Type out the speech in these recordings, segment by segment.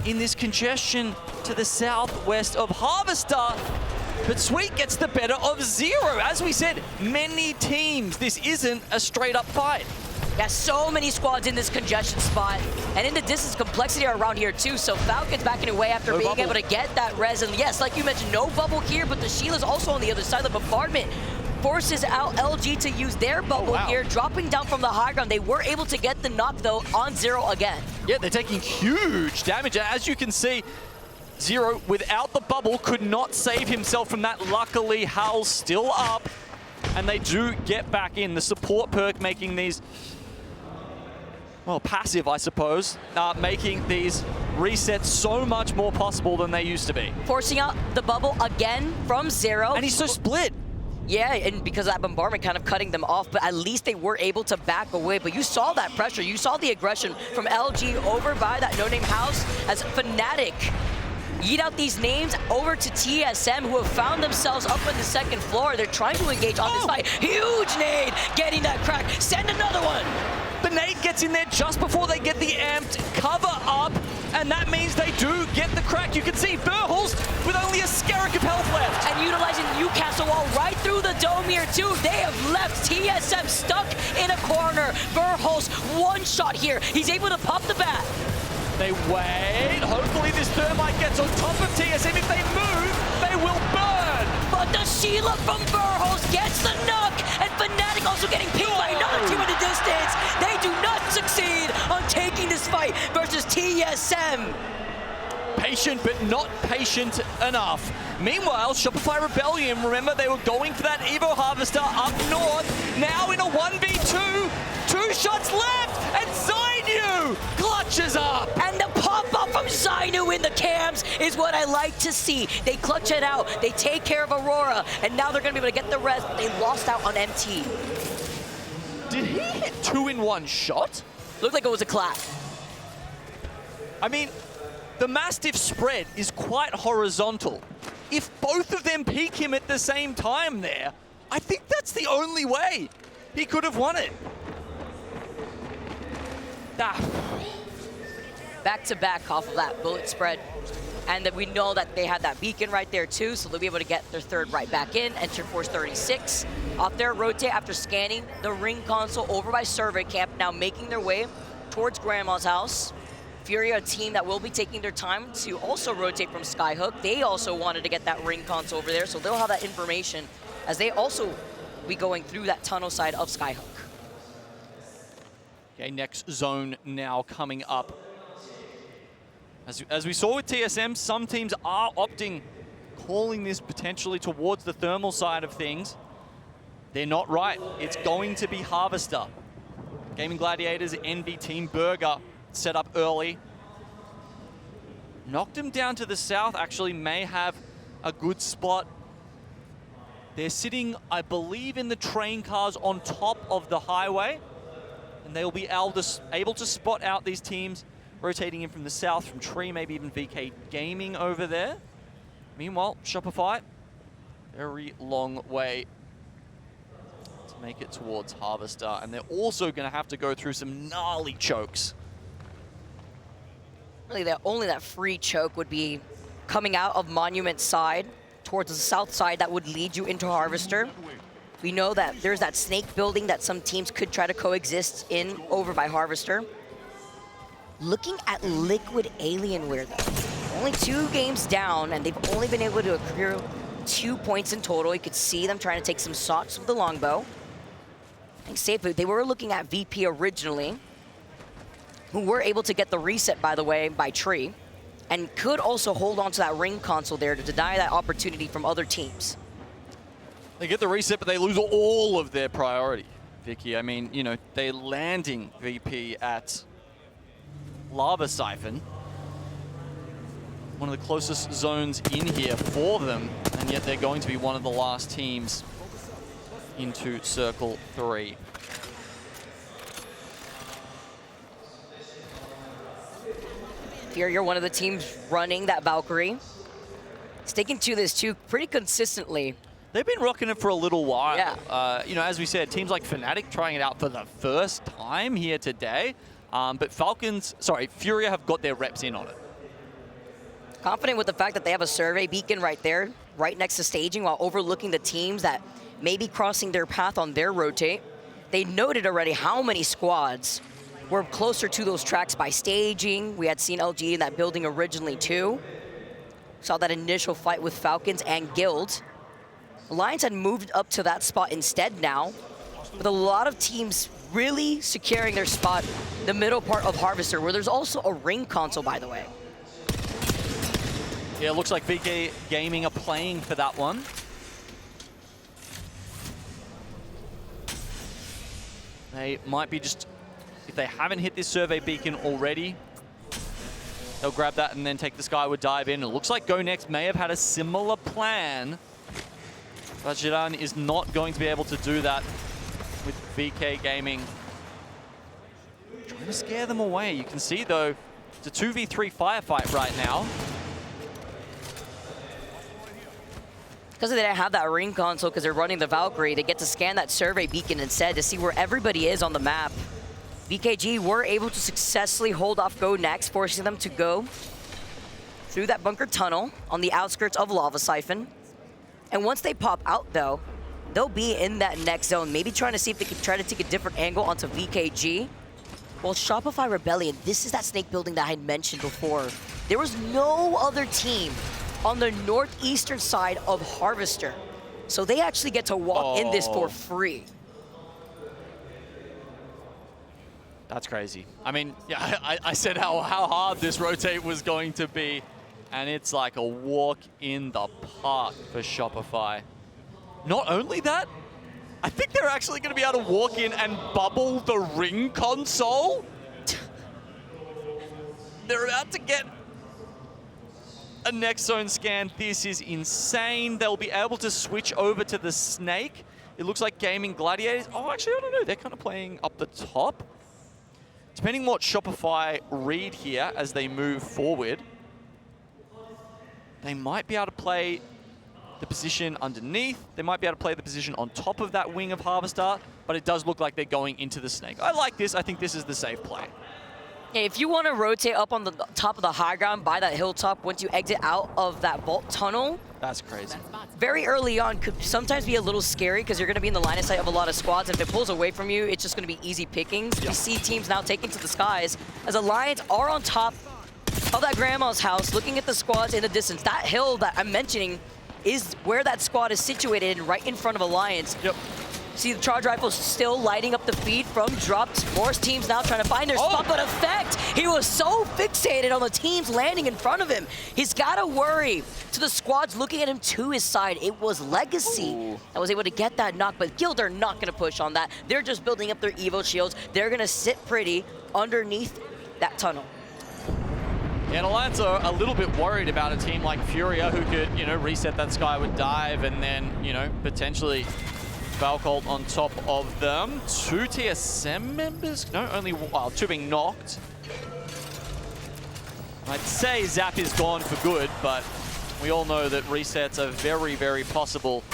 in this congestion to the southwest of Harvester. But Sweet gets the better of z-o-o. As we said, many teams. This isn't a straight-up fight. Yeah, so many squads in this congestion spot. And in the distance, complexity around here too. So Falcon's backing away after being able to get that res. And yes, like you mentioned, no bubble here, but the Sheila's also on the other side. The bombardment forces out LG to use their bubble here, dropping down from the high ground. They were able to get the knock, though, on z-o-o again. Yeah, they're taking huge damage. As you can see, z-o-o, without the bubble, could not save himself from that. Luckily, Hal's still up, and they do get back in. The support perk making these, well, passive, I suppose, making these resets so much more possible than they used to be. Forcing out the bubble again from z-o-o. And he's so split. Yeah, and because of that bombardment kind of cutting them off, but at least they were able to back away. But you saw that pressure. You saw the aggression from LG over by that no-name house as Fnatic eat out these names over to TSM, who have found themselves up on the second floor. They're trying to engage on this fight. Huge nade, getting that crack. Send another one. The nade gets in there just before they get the amped cover up, and that means they do get the crack. You can see Burhals with only a skerrick of health left. And utilizing Newcastle wall right through the dome here too. They have left TSM stuck in a corner. Burhals one shot here. He's able to pop the bat. They wait. Hopefully this thermite gets on top of TSM. If they move, they will burn. But the Sheila from Burhals gets the knock, and Fnatic also getting pinged by another team in the distance. They do not succeed on taking this fight versus TSM. Patient, but not patient enough. Meanwhile, Shopify Rebellion, remember they were going for that Evo Harvester up north. Now in a 1v2, 2 shots left, and Zainu clutches up. And the pop-up from Zainu in the cams is what I like to see. They clutch it out, they take care of Aurora, and now they're gonna be able to get the rest. They lost out on MT. Did he hit 2 in 1 shot? Looked like it was a clap. I mean, the Mastiff spread is quite horizontal. If both of them peek him at the same time there, I think that's the only way he could have won it. Back to back off of that bullet spread. And then we know that they had that beacon right there too, so they'll be able to get their third right back in. Enter Force 36. Off there, rotate after scanning the ring console over by Survey Camp, now making their way towards Grandma's house. Fury, a team that will be taking their time to also rotate from Skyhook. They also wanted to get that ring console over there, so they'll have that information as they also be going through that tunnel side of Skyhook. Okay, next zone now coming up. As we saw with TSM, some teams are opting, calling this potentially towards the thermal side of things. They're not right. It's going to be Harvester. Gaming Gladiators, Envy, Team Burger set up early. Knocked him down to the south, actually may have a good spot. They're sitting, I believe, in the train cars on top of the highway, and they'll be able to spot out these teams rotating in from the south, from Tree, maybe even VK Gaming over there. Meanwhile, Shopify, very long way to make it towards Harvester, and they're also going to have to go through some gnarly chokes. Really, only that free choke would be coming out of Monument side towards the south side that would lead you into Harvester. We know that there's that snake building that some teams could try to coexist in over by Harvester. Looking at Liquid Alienware though, only 2 games down, and they've only been able to accrue 2 points in total. You could see them trying to take some shots with the longbow. I think safely, they were looking at VP originally, who were able to get the reset, by the way, by Tree, and could also hold on to that ring console there to deny that opportunity from other teams. They get the reset, but they lose all of their priority, Vicky. I mean, you know, they're landing VP at Lava Siphon, one of the closest zones in here for them, and yet they're going to be one of the last teams into Circle 3. Here, you're one of the teams running that Valkyrie. Sticking to this too pretty consistently. They've been rocking it for a little while. Yeah. You know, as we said, teams like Fnatic trying it out for the first time here today. But Furia have got their reps in on it. Confident with the fact that they have a survey beacon right there, right next to staging, while overlooking the teams that may be crossing their path on their rotate. They noted already how many squads were closer to those tracks by staging. We had seen LG in that building originally too. Saw that initial fight with Falcons and Guild. Alliance had moved up to that spot instead now, with a lot of teams really securing their spot in the middle part of Harvester, where there's also a ring console, by the way. Yeah, it looks like VK Gaming are playing for that one. They might be just, if they haven't hit this survey beacon already, they'll grab that and then take the skyward dive in. It looks like Go Next may have had a similar plan, but Jiran is not going to be able to do that with VK Gaming. Trying to scare them away. You can see, though, it's a 2v3 firefight right now. Because they didn't have that ring console, because they're running the Valkyrie, they get to scan that survey beacon instead to see where everybody is on the map. VKG were able to successfully hold off Go Next, forcing them to go through that bunker tunnel on the outskirts of Lava Siphon. And once they pop out, though, they'll be in that next zone, maybe trying to see if they can try to take a different angle onto VKG. Well, Shopify Rebellion, this is that snake building that I had mentioned before. There was no other team on the northeastern side of Harvester. So they actually get to walk in this for free. That's crazy. I mean, yeah, I said how hard this rotate was going to be, and it's like a walk in the park for Shopify. Not only that, I think they're actually going to be able to walk in and bubble the ring console. They're about to get a next zone scan. This is insane. They'll be able to switch over to the snake. It looks like Gaming Gladiators. Oh, actually, I don't know. They're kind of playing up the top. Depending what Shopify read here as they move forward, they might be able to play the position underneath. They might be able to play the position on top of that wing of Harvester, but it does look like they're going into the snake. I like this. I think this is the safe play. Yeah, if you want to rotate up on the top of the high ground by that hilltop once you exit out of that vault tunnel, that's crazy. Very early on could sometimes be a little scary because you're going to be in the line of sight of a lot of squads. If it pulls away from you, it's just going to be easy pickings. Yep. We see teams now taking to the skies as Alliance are on top of that grandma's house looking at the squads in the distance. That hill that I'm mentioning is where that squad is situated, right in front of Alliance. Yep. See the charge rifle still lighting up the feed from drops. Morse teams now trying to find their spot, but effect! He was so fixated on the teams landing in front of him. He's got to worry to the squads looking at him to his side. It was Legacy that was able to get that knock, but Guild are not going to push on that. They're just building up their Evo shields. They're going to sit pretty underneath that tunnel. Yeah, and Alliance are a little bit worried about a team like Furia who could, you know, reset that skyward dive and then, you know, potentially Valcolt on top of them. 2 TSM members? No, only 2 being knocked. I'd say Zap is gone for good, but we all know that resets are very, very possible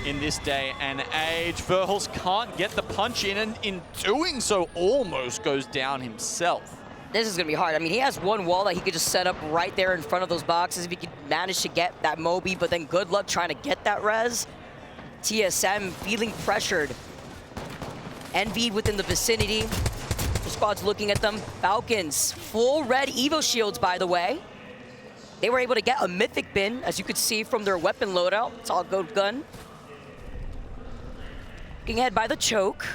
in this day and age. Verhulst can't get the punch in, and in doing so almost goes down himself. This is going to be hard. I mean, he has one wall that he could just set up right there in front of those boxes if he could manage to get that Moby, but then good luck trying to get that res. TSM feeling pressured. Envy within the vicinity. The squad's looking at them. Falcons, full red Evo shields, by the way. They were able to get a mythic bin, as you could see from their weapon loadout. It's all gold gun. Looking ahead by the choke.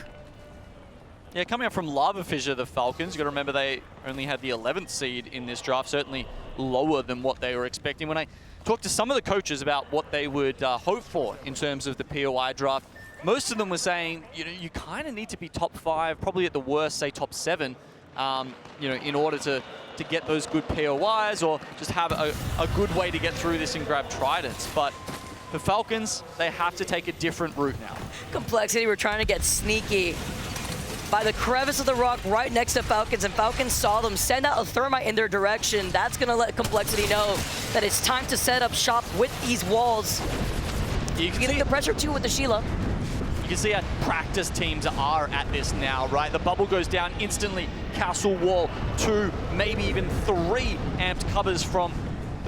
Yeah, coming up from Lava Fissure, the Falcons. You got to remember they only had the 11th seed in this draft, certainly lower than what they were expecting. When I talked to some of the coaches about what they would hope for in terms of the POI draft, most of them were saying, you know, you kind of need to be top 5, probably at the worst, say top 7, you know, in order to get those good POIs or just have a good way to get through this and grab Tridents. But for Falcons, they have to take a different route now. Complexity, we're trying to get sneaky by the crevice of the rock right next to Falcons, and Falcons saw them send out a thermite in their direction. That's going to let Complexity know that it's time to set up shop with these walls. You can feeling the pressure too with the Sheila. You can see how practice teams are at this now, right? The bubble goes down instantly. Castle wall, 2, maybe even 3 amped covers from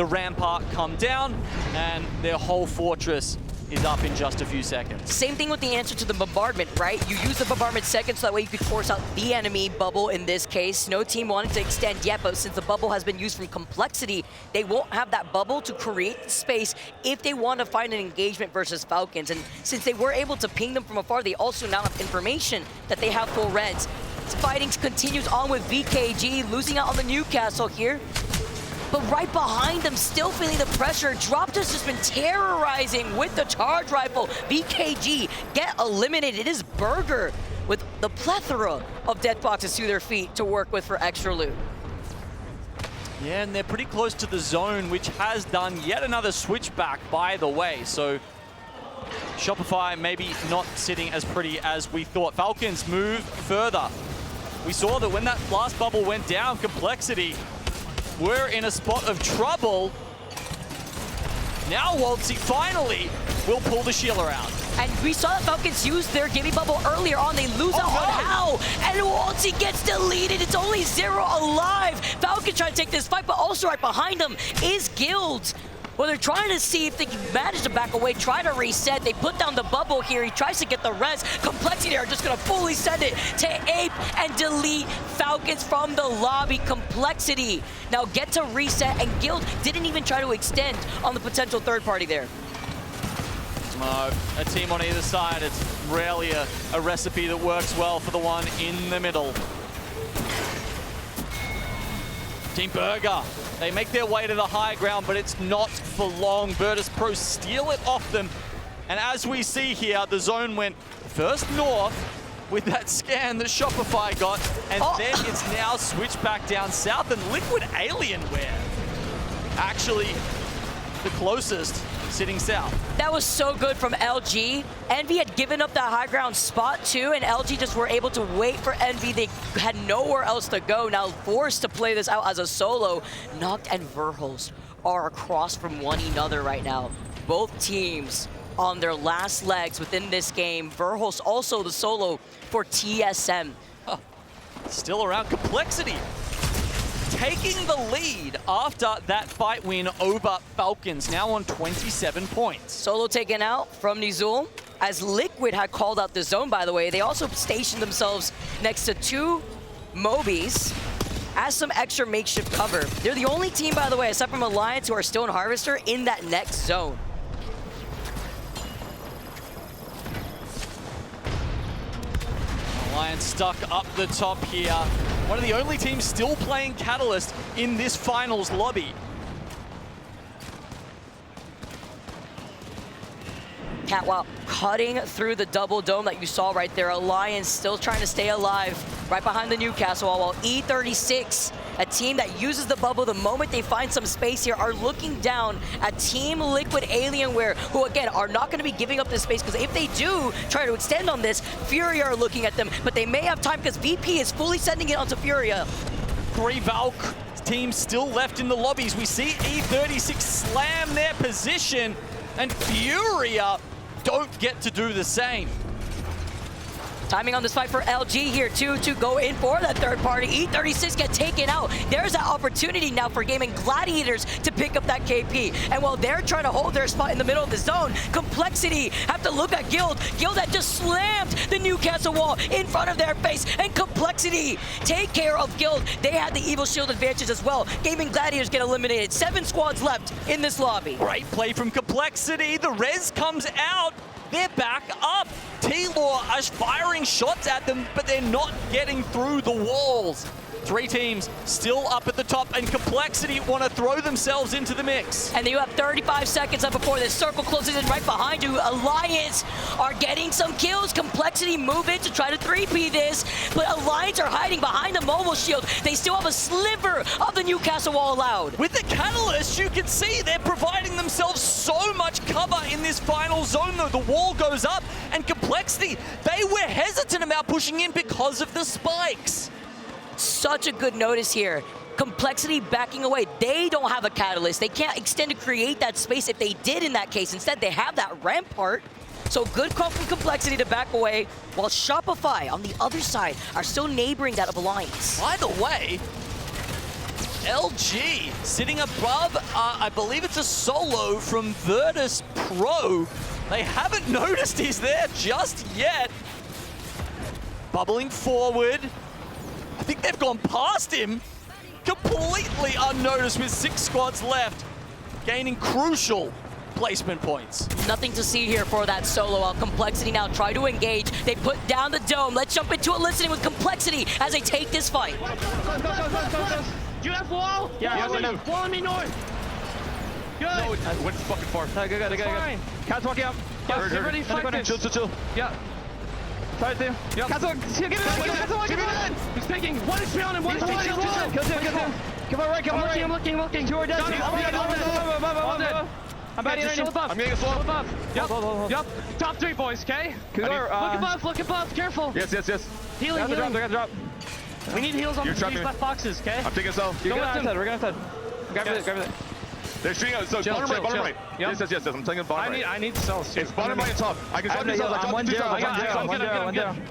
the rampart come down, and their whole fortress is up in just a few seconds. Same thing with the answer to the bombardment, right? You use the bombardment second so that way you could force out the enemy bubble in this case. No team wanted to extend yet, but since the bubble has been used from complexity, they won't have that bubble to create the space if they want to find an engagement versus Falcons. And since they were able to ping them from afar, they also now have information that they have full reds. Fighting continues on with VKG, losing out on the Newcastle here. But right behind them, still feeling the pressure. Dropped has just been terrorizing with the charge rifle. VKG get eliminated. It is Burger with the plethora of death boxes to their feet to work with for extra loot. Yeah, and they're pretty close to the zone, which has done yet another switchback, by the way. So Shopify maybe not sitting as pretty as we thought. Falcons move further. We saw that when that last bubble went down, Complexity we're in a spot of trouble. Now Waltzy finally will pull the Sheila out. And we saw the Falcons use their gimme bubble earlier on. They lose out on How, and Waltzy gets deleted. It's only Zero alive. Falcons trying to take this fight, but also right behind them is Guild. Well, they're trying to see if they can manage to back away, try to reset. They put down the bubble here. He tries to get the res. Complexity are just going to fully send it to Ape and delete Falcons from the lobby. Complexity now get to reset, and Guild didn't even try to extend on the potential third party there. A team on either side, it's rarely a recipe that works well for the one in the middle. Team Burger, they make their way to the high ground, but it's not for long. Virtus Pro steal it off them. And as we see here, the zone went first north with that scan that Shopify got, and then it's now switched back down south, and Liquid Alienware actually the closest sitting south. That was so good from LG. Envy had given up that high ground spot too, and LG just were able to wait for Envy. They had nowhere else to go, now forced to play this out as a solo. Noct and Verhulst are across from one another right now. Both teams on their last legs within this game. Verhulst also the solo for TSM. Still around. Complexity taking the lead after that fight win over Falcons, now on 27 points. Solo taken out from Nizul. As Liquid had called out the zone, by the way, they also stationed themselves next to two Mobies as some extra makeshift cover. They're the only team, by the way, aside from Alliance, who are still in Harvester in that next zone. Alliance stuck up the top here. One of the only teams still playing Catalyst in this finals lobby. Catwalk cutting through the double dome that you saw right there. Alliance still trying to stay alive right behind the Newcastle wall, while E36, a team that uses the bubble the moment they find some space here, are looking down at Team Liquid Alienware, who again are not going to be giving up this space, because if they do try to extend on this, Furia are looking at them, but they may have time because VP is fully sending it onto Furia. 3 Valk teams still left in the lobbies. We see E36 slam their position, and Furia don't get to do the same. Timing on this fight for LG here too, to go in for that third party. E36 get taken out. There's that opportunity now for Gaming Gladiators to pick up that KP. And while they're trying to hold their spot in the middle of the zone, Complexity have to look at Guild. Guild that just slammed the Newcastle wall in front of their face. And Complexity take care of Guild. They had the Evil Shield advantage as well. Gaming Gladiators get eliminated. 7 squads left in this lobby. Great play from Complexity. The res comes out. They're back up. T-Law is firing shots at them, but they're not getting through the walls. 3 teams still up at the top, and Complexity want to throw themselves into the mix. And you have 35 seconds up before this circle closes in right behind you. Alliance are getting some kills. Complexity move in to try to 3P this, but Alliance are hiding behind the mobile shield. They still have a sliver of the Newcastle wall allowed. With the Catalyst, you can see they're providing themselves so much cover in this final zone, though. The wall goes up, and Complexity, they were hesitant about pushing in because of the spikes. Such a good notice here. Complexity backing away. They don't have a catalyst. They can't extend to create that space if they did in that case. Instead, they have that rampart. So good call from Complexity to back away, while Shopify on the other side are still neighboring that of Alliance. By the way, LG sitting above, I believe it's a solo from Virtus Pro. They haven't noticed he's there just yet. Bubbling forward. I think they've gone past him. Completely unnoticed with 6 squads left. Gaining crucial placement points. Nothing to see here for that solo out. Complexity now try to engage. They put down the dome. Let's jump into it listening with Complexity as they take this fight. Go. Do you have wall? Yeah, Follow me north. Good. No, it went fucking far. Good. Fine. Cat's walking up. Get ready, fight this. Chill. Yeah. Try it there. Yep. Cat's walking. Get it. He's taking. One HP on him. One HP. Kill him. Come on, right. I'm looking. Two are dead. All dead. I'm back Still above. I'm getting a slow. Still above. Yep. Top 3, boys, okay? Look above. Careful. Yes. Healing. They're gonna drop. We need heals on You're these trapping me. left boxes, okay? I'm taking self. We're Grab it. They're shooting out. So Chill. bottom right. Yep. Yes. I'm taking bottom right. I need cells too. It's bottom right and top. I can shot these cells. I got two cells. I'm good.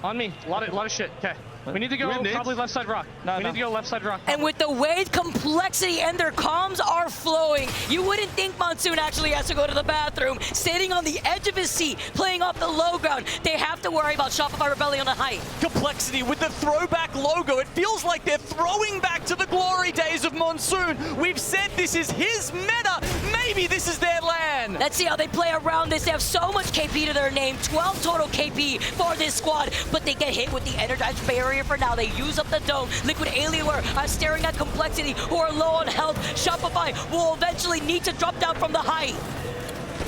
On me. A lot of shit. Okay. We need to go probably left side rock. We need to go left side rock. And with the way Complexity and their comms are flowing, you wouldn't think Monsoon actually has to go to the bathroom. Sitting on the edge of his seat, playing off the low ground. They have to worry about Shopify Rebellion on height. Complexity with the throwback logo. It feels like they're throwing back to the glory days of Monsoon. We've said this is his meta. Maybe this is their land. Let's see how they play around this. They have so much KP to their name, 12 total KP for this squad, but they get hit with the Energized Barrier for now. They use up the dome. Liquid Alienware are staring at Complexity, who are low on health. Shopify will eventually need to drop down from the height.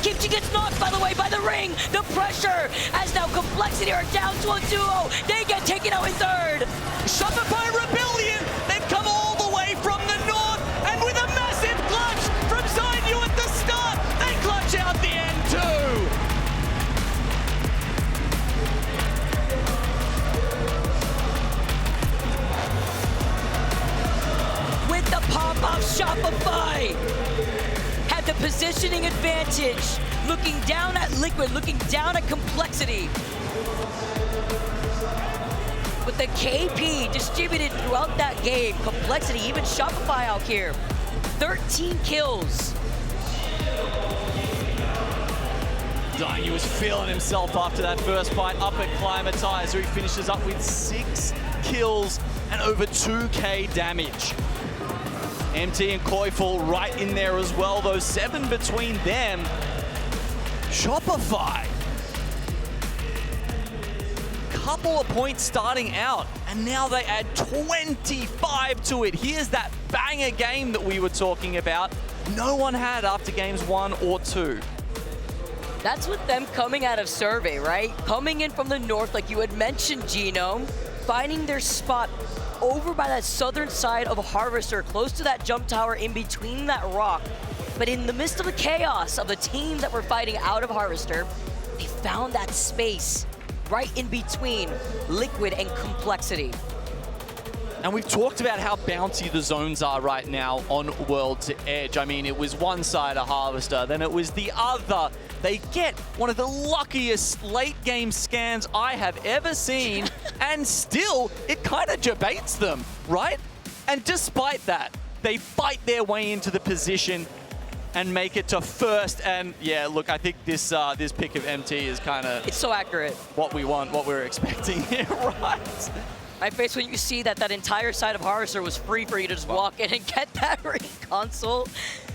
Kimchi gets knocked, by the way, by the ring. The pressure, as now Complexity are down to a duo. They get taken out in third. Shopify Rebellion. They've come all the way from the north, and with a massive clutch from z-o-o-m at the start, they clutch out the end too. With the pop-off, Shopify had the positioning advantage. Looking down at Liquid, looking down at Complexity. With the KP distributed throughout that game, Complexity, even Shopify out here. 13 kills. He was feeling himself after that first fight up at Climatizer. He finishes up with 6 kills and over 2k damage. MT and Koifel right in there as well, though 7 between them. Shopify. Couple of points starting out, and now they add 25 to it. Here's that banger game that we were talking about. No one had after games 1 or 2. That's with them coming out of survey, right? Coming in from the north, like you had mentioned, Gino, finding their spot over by that southern side of Harvester, close to that jump tower in between that rock. But in the midst of the chaos of the teams that were fighting out of Harvester, they found that space right in between Liquid and Complexity. And we've talked about how bouncy the zones are right now on World's Edge. I mean, it was one side of Harvester, then it was the other. They get one of the luckiest late game scans I have ever seen, and still, it kind of debates them, right? And despite that, they fight their way into the position and make it to first. And yeah, look, I think this this pick of MT is kind of... It's so accurate. What we want, what we're expecting here, right? My face when you see that that entire side of Harvester was free for you to just walk in and get that ring console.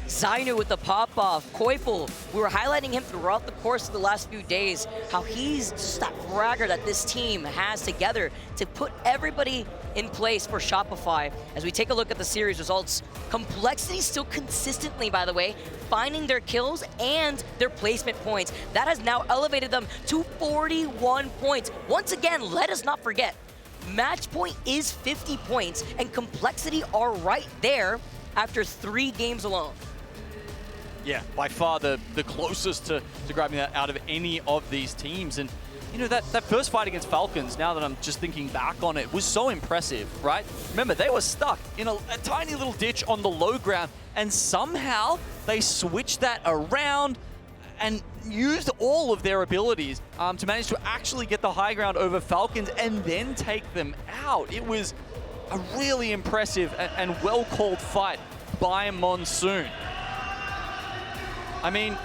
Zainu with the pop-off. Koifel, we were highlighting him throughout the course of the last few days, how he's just that fragger that this team has together to put everybody in place for Shopify. As we take a look at the series results, Complexity still consistently, by the way, finding their kills and their placement points. That has now elevated them to 41 points. Once again, let us not forget, match point is 50 points, and Complexity are right there after 3 games alone. Yeah, by far the closest to grabbing that out of any of these teams. And, you know, that first fight against Falcons, now that I'm just thinking back on it, was so impressive, right? Remember, they were stuck in a tiny little ditch on the low ground, and somehow they switched that around and used all of their abilities to manage to actually get the high ground over Falcons and then take them out. It was a really impressive and well-called fight by Monsoon. I mean,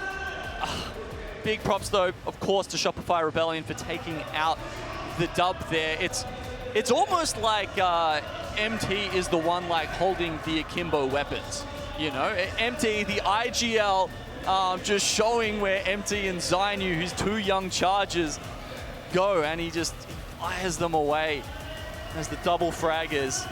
big props though, of course, to Shopify Rebellion for taking out the dub there. It's almost like MT is the one like holding the akimbo weapons. You know, MT, the IGL, just showing where MT and Zainu, his two young chargers, go, and he just fires them away as the double fraggers,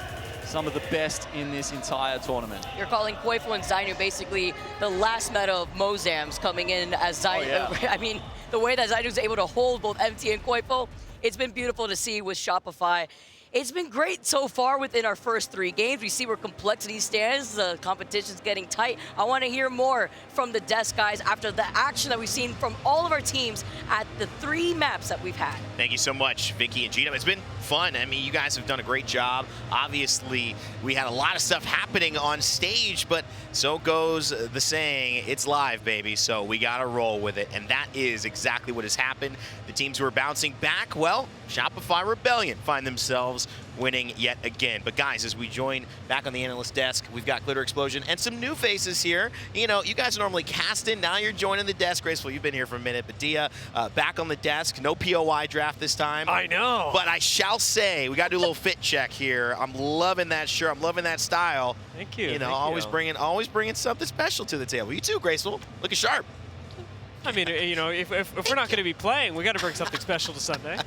some of the best in this entire tournament. You're calling Koifo and Zainu basically the last meta of Mozams coming in as Zainu. Oh, yeah. I mean, the way that Zainu's able to hold both MT and Koifo, it's been beautiful to see with Shopify. It's been great so far within our first 3 games. We see where complexity stands. The competition's getting tight. I want to hear more from the desk guys after the action that we've seen from all of our teams at the 3 maps that we've had. Thank you so much, Vicky and Gina. It's been fun. I mean, you guys have done a great job. Obviously, we had a lot of stuff happening on stage, but so goes the saying, it's live, baby, so we got to roll with it, and that is exactly what has happened. The teams who are bouncing back, well, Shopify Rebellion find themselves winning yet again. But guys, as we join back on the analyst desk, we've got Glitter Explosion and some new faces here. You know, you guys are normally casting, now you're joining the desk. Graceful, you've been here for a minute, but Dia, back on the desk. No POI draft this time. I know. But I shall say, we got to do a little fit check here. I'm loving that shirt. I'm loving that style. Thank you. You know, Thank always bringing something special to the table. You too, Graceful. Looking sharp. I mean, you know, if we're not going to be playing, we got to bring something special to Sunday.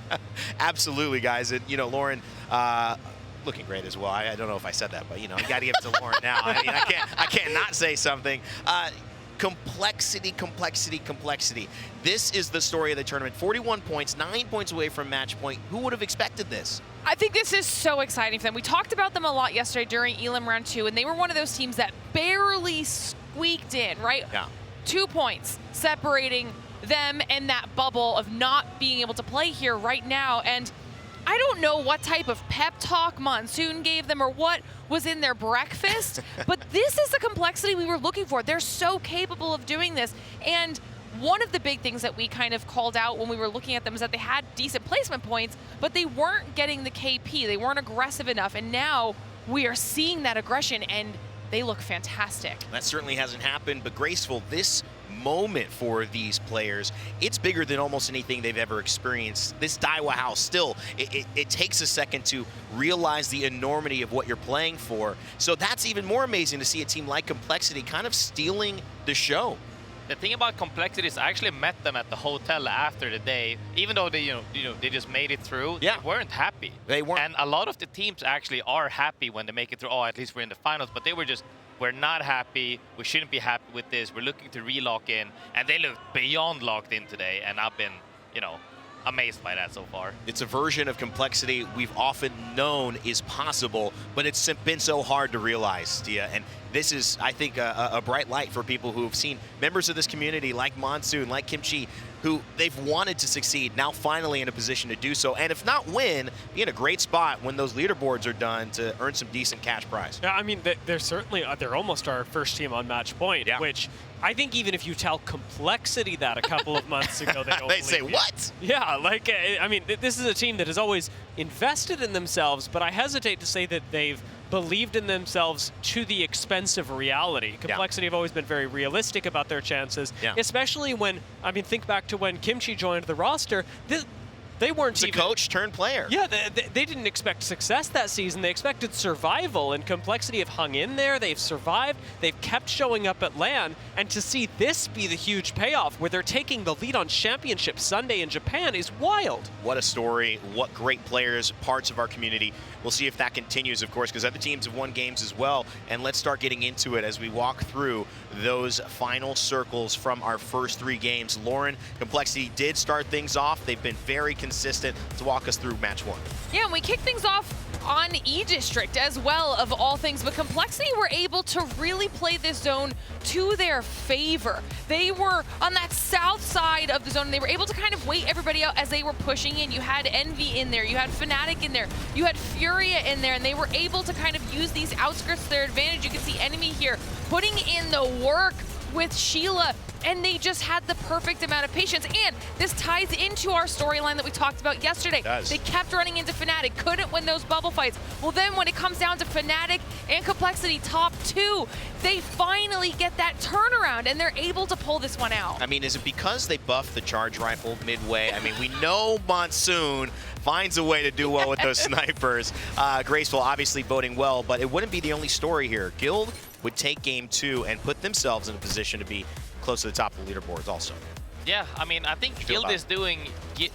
Absolutely, guys. And, you know, Lauren, looking great as well. I don't know if I said that, but, you know, you got to give it to Lauren now. I mean, I can't not say something. Complexity, complexity, complexity. This is the story of the tournament. 41 points, 9 points away from match point. Who would have expected this? I think this is so exciting for them. We talked about them a lot yesterday during Elim Round 2, and they were one of those teams that barely squeaked in, right? Yeah. 2 points separating them and that bubble of not being able to play here right now. And I don't know what type of pep talk Monsoon gave them or what was in their breakfast, but this is the complexity we were looking for. They're so capable of doing this. And one of the big things that we kind of called out when we were looking at them is that they had decent placement points, but they weren't getting the KP. They weren't aggressive enough. And now we are seeing that aggression, and they look fantastic. That certainly hasn't happened, but Graceful, this moment for these players, it's bigger than almost anything they've ever experienced. This Daiwa House, still, it takes a second to realize the enormity of what you're playing for. So that's even more amazing to see a team like Complexity kind of stealing the show. The thing about Complexity is I actually met them at the hotel after the day, even though they, they just made it through. Yeah. They weren't happy. They weren't. And a lot of the teams actually are happy when they make it through. Oh, at least we're in the finals. But they were just, we're not happy. We shouldn't be happy with this. We're looking to re-lock in, and they look beyond locked in today. And I've been, amazed by that so far. It's a version of Complexity we've often known is possible, but it's been so hard to realize, Dia. And this is, I think, a bright light for people who have seen members of this community like Monsoon, like Kimchi, who they've wanted to succeed, now finally in a position to do so. And if not win, be in a great spot when those leaderboards are done to earn some decent cash prize. Yeah, I mean, they're certainly, they're almost our first team on match point, yeah. Which I think even if you tell Complexity that a couple of months ago, they don't they say, you. What? Yeah, like, I mean, this is a team that has always invested in themselves, but I hesitate to say that they've believed in themselves to the expense of reality. Complexity have always been very realistic about their chances, especially when, I mean, think back to when Kimchi joined the roster. They weren't even a coach turned player. Yeah, they didn't expect success that season. They expected survival, and Complexity have hung in there. They've survived. They've kept showing up at LAN, and to see this be the huge payoff where they're taking the lead on Championship Sunday in Japan is wild. What a story. What great players, parts of our community. We'll see if that continues, of course, because other teams have won games as well. And let's start getting into it as we walk through those final circles from our first 3 games. Lauren, Complexity did start things off. They've been very consistent to walk us through match 1. Yeah, and we kicked things off on E-District as well, of all things, but Complexity were able to really play this zone to their favor. They were on that south side of the zone, and they were able to kind of wait everybody out as they were pushing in. You had Envy in there, you had Fnatic in there, you had Furia in there, and they were able to kind of use these outskirts to their advantage. You can see Enemy here putting in the work with Sheila and they just had the perfect amount of patience. And this ties into our storyline that we talked about yesterday. They kept running into Fnatic, couldn't win those bubble fights. Well, then when it comes down to Fnatic and Complexity top 2, they finally get that turnaround, and they're able to pull this one out. I mean, is it because they buffed the charge rifle midway? I mean, we know Monsoon finds a way to do well with those snipers. Graceful obviously boding well, but it wouldn't be the only story here. Guild would take game 2 and put themselves in a position to be close to the top of the leaderboards also. Yeah, I mean, I think Guild is doing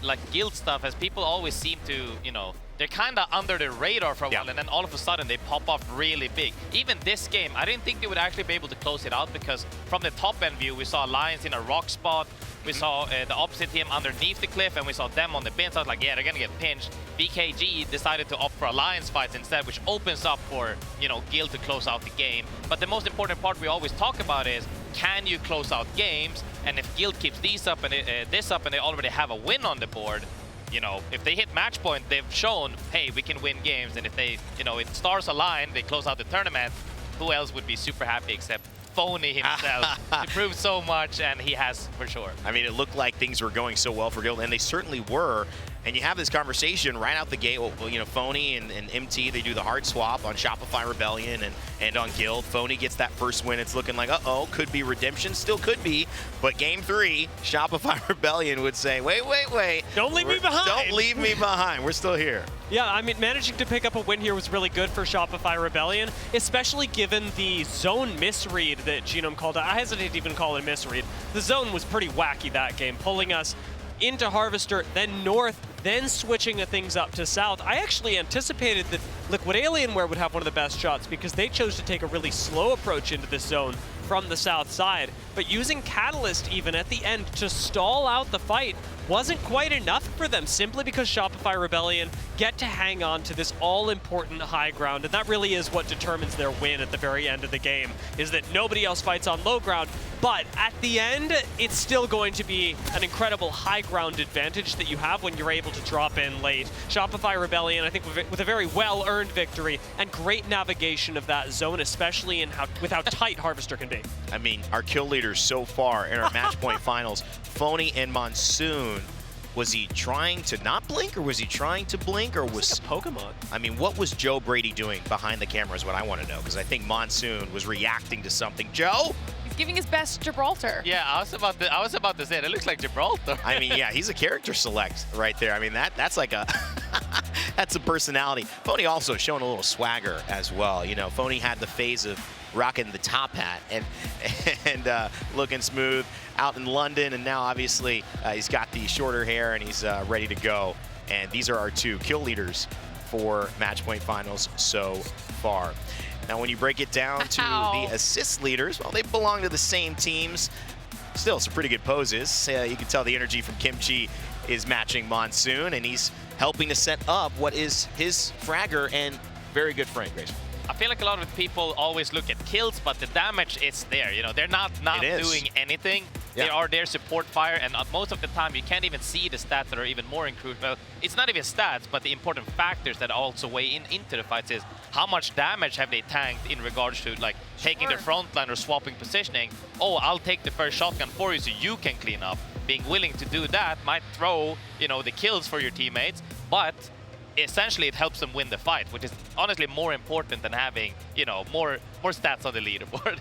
like Guild stuff, as people always seem to, you know, they're kind of under the radar for a while, and then all of a sudden they pop off really big. Even this game, I didn't think they would actually be able to close it out, because from the top end view, we saw Lions in a rock spot, we saw the opposite team underneath the cliff, and we saw them on the bin. So I was like, yeah, they're gonna get pinched. BKG decided to opt for Alliance fights instead, which opens up for, you know, Guild to close out the game. But the most important part we always talk about is, can you close out games? And if Guild keeps these up and this up, and they already have a win on the board, you know, if they hit match point, they've shown, hey, we can win games. And if they, you know, if stars align, they close out the tournament, who else would be super happy except Phony himself? He proved so much, and he has for sure. I mean, it looked like things were going so well for Guild, and they certainly were. And you have this conversation right out the gate. Well, you know, Phony and MT, they do the hard swap on Shopify Rebellion and on Guild. Phony gets that first win. It's looking like, uh-oh, could be redemption, still could be. But game 3, Shopify Rebellion would say, wait. Don't leave me behind. Don't leave me behind. We're still here. Yeah, I mean, managing to pick up a win here was really good for Shopify Rebellion, especially given the zone misread that Genome called out. I hesitate to even call it a misread. The zone was pretty wacky that game, pulling us into Harvester, then north, then switching things up to south. I actually anticipated that Liquid Alienware would have one of the best shots, because they chose to take a really slow approach into this zone from the south side. But using Catalyst even at the end to stall out the fight wasn't quite enough for them, simply because Shopify Rebellion get to hang on to this all-important high ground, and that really is what determines their win at the very end of the game, is that nobody else fights on low ground. But at the end, it's still going to be an incredible high ground advantage that you have when you're able to drop in late. Shopify Rebellion, I think, with a very well-earned victory and great navigation of that zone, especially with how tight Harvester can be. I mean, our kill leaders so far in our match point finals, Phony and Monsoon. Was he trying to not blink, or was he trying to blink, or was like a Pokemon? I mean, what was Joe Brady doing behind the camera is what I want to know, because I think Monsoon was reacting to something. Joe? He's giving his best Gibraltar. Yeah, I was about to say, it looks like Gibraltar. I mean, yeah, he's a character select right there. I mean, that's like a that's a personality. Phony also showing a little swagger as well. You know, Phony had the phase of rocking the top hat and looking smooth out in London, and now obviously he's got the shorter hair and he's ready to go. And these are our 2 kill leaders for match point finals so far. Now, when you break it down to the assist leaders, well, they belong to the same teams. Still, some pretty good poses. You can tell the energy from Kimchi is matching Monsoon, and he's helping to set up what is his fragger and very good friend, Grace. I feel like a lot of people always look at kills, but the damage is there. You know, they're not doing anything. Yeah. They are their support fire, and most of the time you can't even see the stats that are even more crucial. It's not even stats, but the important factors that also weigh into the fights is how much damage have they tanked in regards to like taking the front line or swapping positioning. Oh, I'll take the first shotgun for you so you can clean up. Being willing to do that might throw, you know, the kills for your teammates, but essentially it helps them win the fight, which is honestly more important than having, you know, more stats on the leaderboard.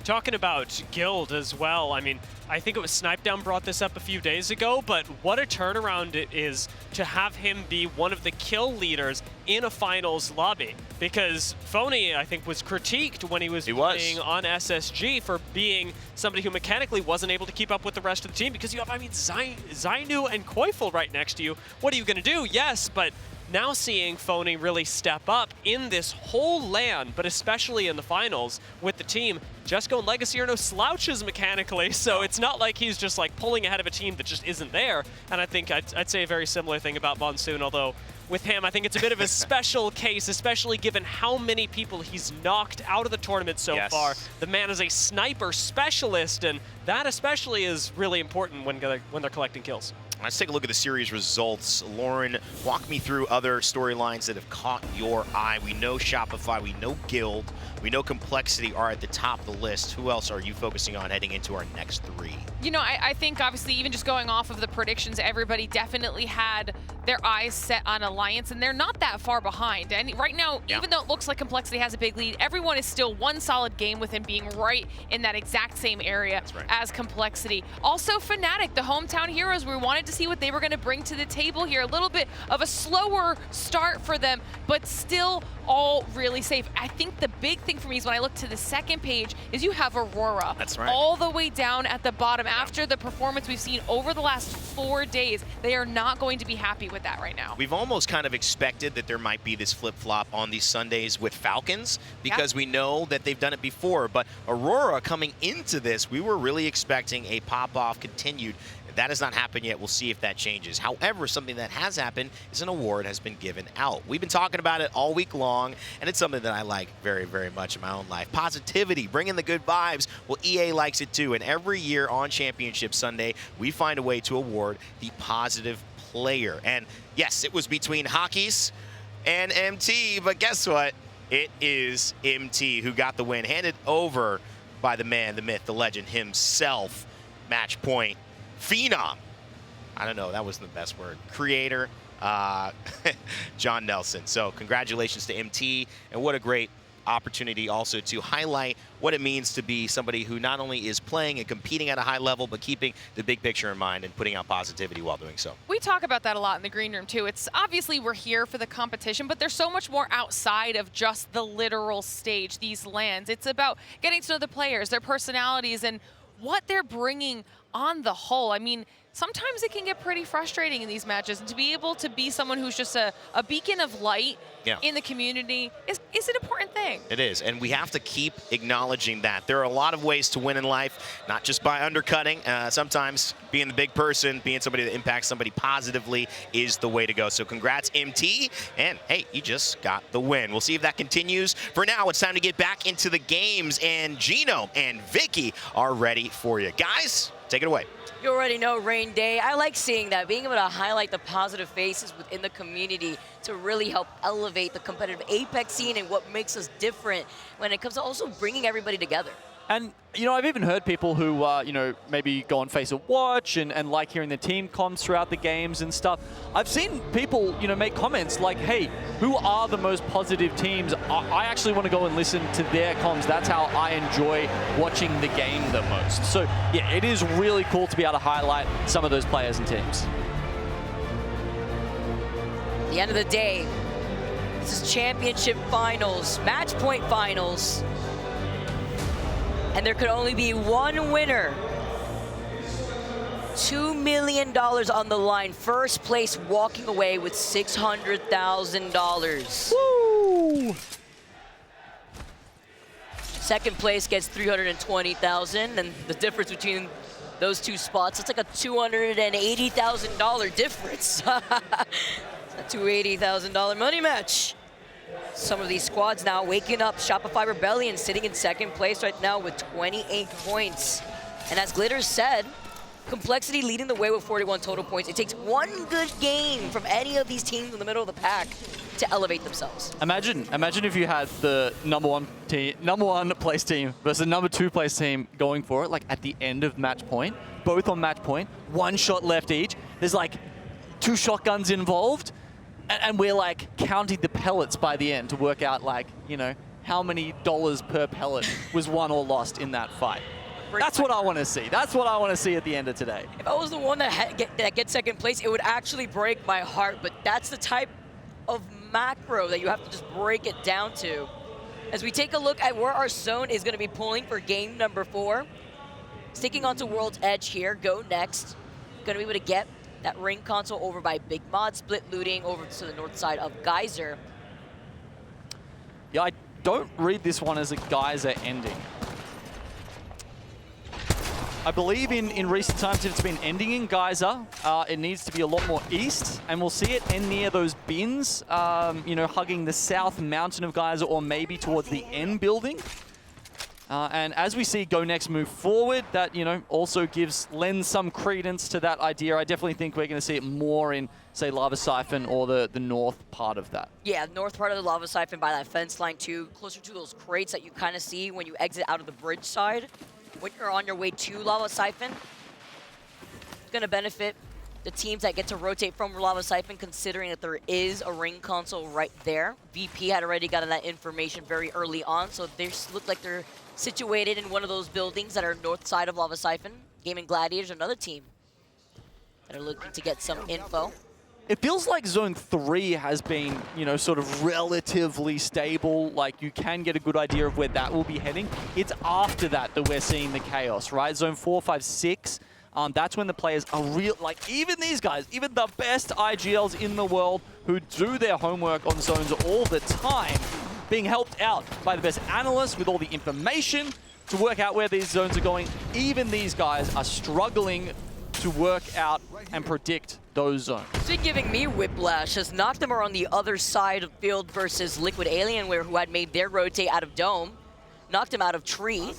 Talking about Guild as well, I mean, I think it was Snipedown brought this up a few days ago, but what a turnaround it is to have him be one of the kill leaders in a finals lobby. Because Phony, I think, was critiqued when he was playing on SSG for being somebody who mechanically wasn't able to keep up with the rest of the team, because you have, I mean, Zainu and Koifel right next to you. What are you going to do? Yes, but now seeing Phony really step up in this whole LAN, but especially in the finals with the team, Jesco and Legacy are no slouches mechanically, so it's not like he's just like pulling ahead of a team that just isn't there. And I think I'd say a very similar thing about Monsoon, although with him, I think it's a bit of a special case, especially given how many people he's knocked out of the tournament so far. The man is a sniper specialist, and that especially is really important when they're collecting kills. Let's take a look at the series results. Lauren, walk me through other storylines that have caught your eye. We know Shopify, we know Guild. We know Complexity are at the top of the list. Who else are you focusing on heading into our next 3? You know, I think obviously even just going off of the predictions, everybody definitely had their eyes set on Alliance, and they're not that far behind. And right now, even though it looks like Complexity has a big lead, everyone is still one solid game with him being right in that exact same area as Complexity. Also Fnatic, the hometown heroes, we wanted to see what they were going to bring to the table here. A little bit of a slower start for them, but still all really safe. I think the big thing for me is when I look to the second page is you have Aurora. That's right. All the way down at the bottom. After the performance we've seen over the last 4 days, they are not going to be happy with that right now. We've almost kind of expected that there might be this flip-flop on these Sundays with Falcons because we know that they've done it before. But Aurora coming into this, we were really expecting a pop-off continued. That has not happened yet. We'll see if that changes. However, something that has happened is an award has been given out. We've been talking about it all week long, and it's something that I like very, very much in my own life. Positivity, bringing the good vibes. Well, EA likes it too, and every year on Championship Sunday, we find a way to award the positive player. And yes, it was between Hockeys and MT, but guess what? It is MT who got the win, handed over by the man, the myth, the legend himself. Match point. Phenom. I don't know, that wasn't the best word. Creator, John Nelson. So congratulations to MT, and what a great opportunity also to highlight what it means to be somebody who not only is playing and competing at a high level, but keeping the big picture in mind and putting out positivity while doing so. We talk about that a lot in the green room too. It's obviously we're here for the competition, but there's so much more outside of just the literal stage, these lands. It's about getting to know the players, their personalities, and what they're bringing on the whole. I mean, sometimes it can get pretty frustrating in these matches, and to be able to be someone who's just a beacon of light in the community is an important thing. It is, and we have to keep acknowledging that. There are a lot of ways to win in life, not just by undercutting. Sometimes being the big person, being somebody that impacts somebody positively is the way to go. So congrats, MT, and hey, you just got the win. We'll see if that continues. For now, it's time to get back into the games, and Gino and Vicky are ready for you. Guys, take it away. You already know, Rain Day. I like seeing that, being able to highlight the positive faces within the community to really help elevate the competitive Apex scene and what makes us different when it comes to also bringing everybody together. And, you know, I've even heard people who, you know, maybe go on Face a Watch and like hearing the team comms throughout the games and stuff. I've seen people, you know, make comments like, hey, who are the most positive teams? I actually want to go and listen to their comms. That's how I enjoy watching the game the most. So, yeah, it is really cool to be able to highlight some of those players and teams. At the end of the day, this is championship finals, match point finals. And there could only be one winner. $2 million on the line. First place walking away with $600,000. Woo! Second place gets $320,000, and the difference between those two spots, it's like a $280,000 difference. It's a $280,000 money match. Some of these squads now waking up. Shopify Rebellion sitting in second place right now with 28 points. And as Glitter said, Complexity leading the way with 41 total points. It takes one good game from any of these teams in the middle of the pack to elevate themselves. Imagine if you had the number one place team versus the number 2 place team going for it, like at the end of match point, both on match point, 1 shot left each. There's like 2 shotguns involved. And we're like counting the pellets by the end to work out, like, you know, how many dollars per pellet was won or lost in that fight. That's what I want to see. That's what I want to see at the end of today. If I was the one that gets second place, it would actually break my heart. But that's the type of macro that you have to just break it down to. As we take a look at where our zone is going to be pulling for game number 4. Sticking onto World's Edge here, go next. Going to be able to get that ring console over by Big Mod, split looting over to the north side of Geyser. Yeah, I don't read this one as a Geyser ending. I believe in recent times if it's been ending in Geyser, it needs to be a lot more east, and we'll see it end near those bins, you know, hugging the south mountain of Geyser, or maybe towards the N building. And as we see Go Next move forward, that, you know, also lends some credence to that idea. I definitely think we're going to see it more in, say, Lava Siphon or the north part of that. Yeah, north part of the Lava Siphon by that fence line too, closer to those crates that you kind of see when you exit out of the bridge side. When you're on your way to Lava Siphon, it's going to benefit the teams that get to rotate from Lava Siphon, considering that there is a ring console right there. VP had already gotten that information very early on, so they look like they're situated in one of those buildings that are north side of Lava Siphon. Gaming Gladiators, another team that are looking to get some info. It feels like Zone 3 has been, you know, sort of relatively stable. Like, you can get a good idea of where that will be heading. It's after that we're seeing the chaos, right? Zone 4, 5, 6, that's when the players are like, even these guys, even the best IGLs in the world who do their homework on zones all the time, being helped out by the best analysts with all the information to work out where these zones are going. Even these guys are struggling to work out and predict those zones. It's been giving me whiplash as Noctem are on the other side of field versus Liquid Alienware, who had made their rotate out of Dome. Noctem out of Tree,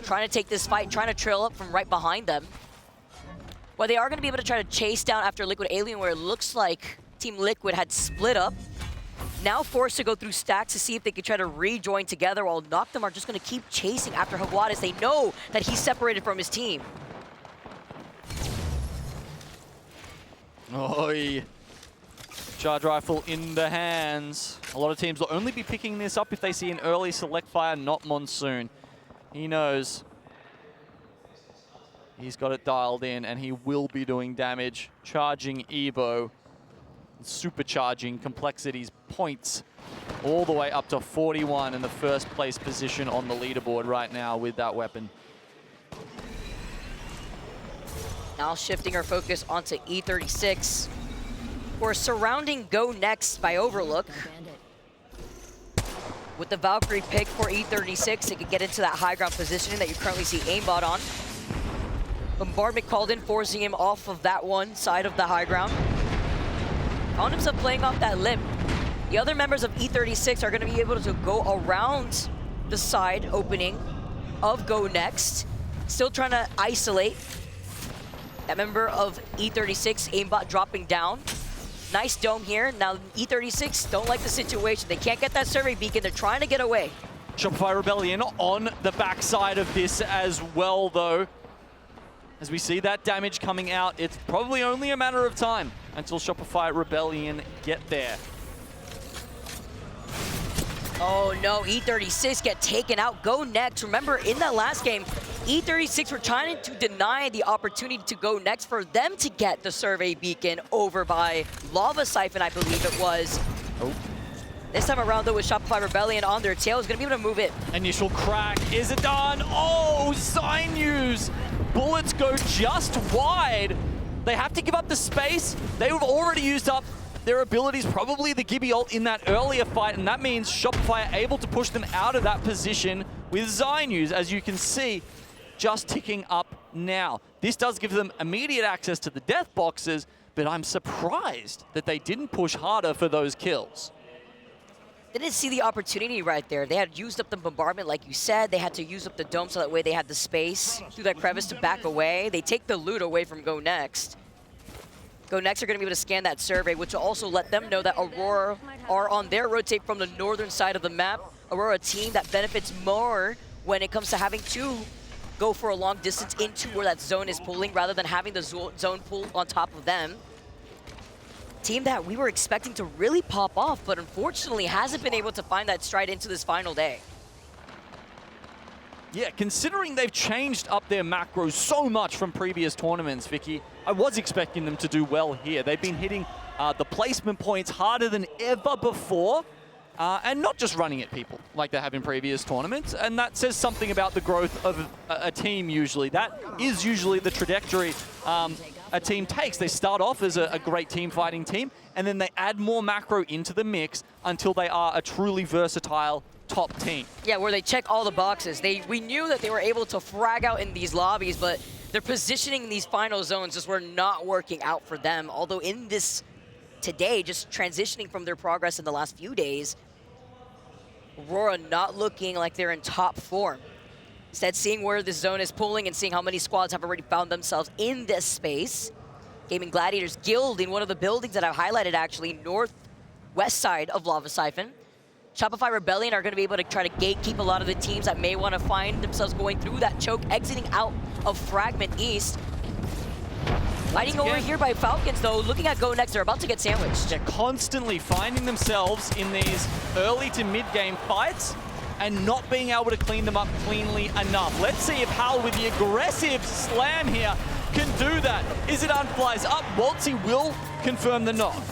trying to take this fight, trying to trail up from right behind them. Well, they are going to be able to try to chase down after Liquid Alienware. It looks like Team Liquid had split up. Now forced to go through stacks to see if they could try to rejoin together, while Noctem are just going to keep chasing after Higuadas. They know that he's separated from his team. Oi. Charge rifle in the hands. A lot of teams will only be picking this up if they see an early select fire, not Monsoon. He knows. He's got it dialed in, and he will be doing damage. Charging Evo. Supercharging Complexity's points all the way up to 41 in the first place position on the leaderboard right now with that weapon. Now shifting our focus onto E36. We're surrounding Go Next by Overlook. With the Valkyrie pick for E36, it could get into that high ground positioning that you currently see aimbot on. Bombardment called in, forcing him off of that one side of the high ground. Found himself playing off that lip. The other members of E36 are going to be able to go around the side opening of Go Next. Still trying to isolate that member of E36, aimbot dropping down. Nice dome here. Now E36 don't like the situation. They can't get that survey beacon. They're trying to get away. Shopify Rebellion on the backside of this as well, though. As we see that damage coming out, it's probably only a matter of time until Shopify Rebellion get there. Oh no, E36 get taken out. Go Next. Remember, in that last game, E36 were trying to deny the opportunity to Go Next for them to get the survey beacon over by Lava Siphon, I believe it was. Oh. This time around, though, with Shopify Rebellion on their tail, is going to be able to move it. Initial crack. Is it done? Oh, Sinews. Bullets go just wide. They have to give up the space. They have already used up their abilities, probably the Gibby ult in that earlier fight, and that means Shopify are able to push them out of that position with Sinews, as you can see, just ticking up now. This does give them immediate access to the death boxes, but I'm surprised that they didn't push harder for those kills. They didn't see the opportunity right there. They had used up the bombardment, like you said. They had to use up the dome so that way they had the space through that crevice to back away. They take the loot away from Go Next. Go Next are going to be able to scan that survey, which will also let them know that Aurora are on their rotate from the northern side of the map. Aurora, a team that benefits more when it comes to having to go for a long distance into where that zone is pulling rather than having the zone pull on top of them. Team that we were expecting to really pop off, but unfortunately hasn't been able to find that stride into this final day. Yeah, considering they've changed up their macros so much from previous tournaments, Vicky, I was expecting them to do well here. They've been hitting the placement points harder than ever before, and not just running at people like they have in previous tournaments, and that says something about the growth of a team usually. That is usually the trajectory a team takes. They start off as a great team fighting team, and then they add more macro into the mix until they are a truly versatile top team. Yeah, where they check all the boxes. We knew that they were able to frag out in these lobbies, but their positioning in these final zones just were not working out for them. Although in this today, just transitioning from their progress in the last few days, Aurora not looking like they're in top form. Instead, seeing where this zone is pulling and seeing how many squads have already found themselves in this space. Gaming Gladiators Guild in one of the buildings that I've highlighted, actually, northwest side of Lava Siphon. Shopify Rebellion are going to be able to try to gatekeep a lot of the teams that may want to find themselves going through that choke, exiting out of Fragment East. Fighting over here by Falcons, though, looking at Go Next, they're about to get sandwiched. They're constantly finding themselves in these early to mid-game fights and not being able to clean them up cleanly enough. Let's see if Hal, with the aggressive slam here, can do that. Is it Unflies up? Waltzy will confirm the knock.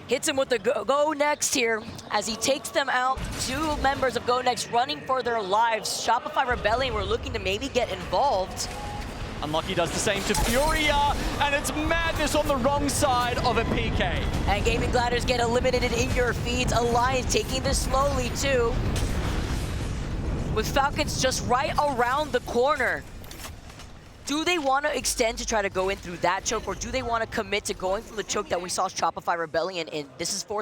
Hits him with the Go Next here as he takes them out. 2 members of Go Next running for their lives. Shopify Rebellion were looking to maybe get involved. Unlucky does the same to Furia, and it's madness on the wrong side of a PK. And Gaming Gladiators get eliminated in your feeds. Alliance taking this slowly too, with Falcons just right around the corner. Do they want to extend to try to go in through that choke, or do they want to commit to going through the choke that we saw Shopify Rebellion in? This is for